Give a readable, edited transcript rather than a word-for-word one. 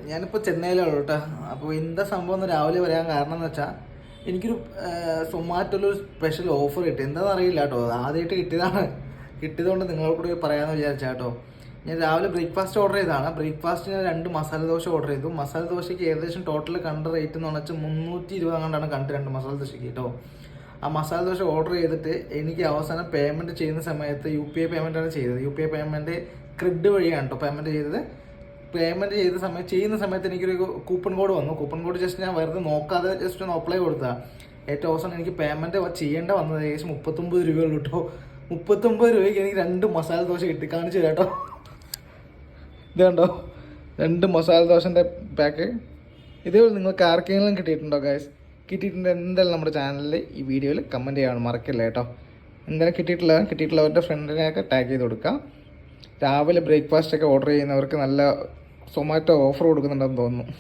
ഞാനിപ്പോൾ ചെന്നൈയിലാണ് കേട്ടോ. അപ്പോൾ എന്താ സംഭവം എന്ന് രാവിലെ വരാൻ കാരണം എന്ന് വെച്ചാൽ എനിക്കൊരു സൊമാറ്റോയിൽ സ്പെഷ്യൽ ഓഫർ കിട്ടി. എന്താണെന്ന് അറിയില്ല കേട്ടോ, ആദ്യമായിട്ട് കിട്ടിയതുകൊണ്ട് നിങ്ങളോട് കൂടി പറയാമെന്ന് വിചാരിച്ചാൽ കേട്ടോ. ഞാൻ രാവിലെ ബ്രേക്ക്ഫാസ്റ്റ് ഓർഡർ ചെയ്തതാണ്. ബ്രേക്ക്ഫാസ്റ്റിന് 2 മസാല ദോശ ഓർഡർ ചെയ്തു. മസാല ദോശയ്ക്ക് ഏകദേശം ടോട്ടൽ കണ്ട റേറ്റ് എന്ന് പറഞ്ഞാൽ 320 അങ്ങോട്ടാണ് കണ്ട് 2 മസാല ദോശയ്ക്ക് കേട്ടോ. ആ മസാല ദോശ ഓർഡർ ചെയ്തിട്ട് എനിക്ക് അവസാനം പേയ്മെൻറ്റ് ചെയ്യുന്ന സമയത്ത് UPI പേയ്മെൻറ്റാണ് ചെയ്തത്. UPI പേയ്മെൻറ്റ് ക്രെഡിറ്റ് വഴിയാണ് കേട്ടോ പേയ്മെൻറ്റ് ചെയ്തത്. ചെയ്യുന്ന സമയത്ത് എനിക്കൊരു കൂപ്പൺ കോഡ് വന്നു. കൂപ്പൺ കോഡ് ജസ്റ്റ് ഞാൻ വെറുതെ നോക്കാതെ ജസ്റ്റ് ഒന്ന് അപ്ലൈ കൊടുത്തതാണ്. ഏറ്റവും അവസാനം എനിക്ക് പേയ്മെൻറ്റ് ചെയ്യേണ്ട വന്നത് ഏകദേശം 39 രൂപയുള്ളൂ കേട്ടോ. 39 രൂപയ്ക്ക് എനിക്ക് 2 മസാല ദോശ കിട്ടി. കാണിച്ചു കേട്ടോ, ഇത് കണ്ടോ, 2 മസാല ദോശൻ്റെ പാക്ക്. ഇതേപോലെ നിങ്ങൾക്ക് ആർക്കെങ്കിലും കിട്ടിയിട്ടുണ്ടോ ഗൈസ്? കിട്ടിയിട്ടുണ്ട് എന്തായാലും നമ്മുടെ ചാനലിൽ ഈ വീഡിയോയിൽ കമൻറ്റ് ചെയ്യാൻ മറക്കില്ല കേട്ടോ. എന്തായാലും കിട്ടിയിട്ടുള്ളവരുടെ ഫ്രണ്ടിനെയൊക്കെ ടാഗ് ചെയ്ത് കൊടുക്കാം. രാവിലെ ബ്രേക്ക്ഫാസ്റ്റൊക്കെ ഓർഡർ ചെയ്യുന്നവർക്ക് നല്ല സൊമാറ്റോ ഓഫർ കൊടുക്കുന്നുണ്ടെന്ന് തോന്നുന്നു.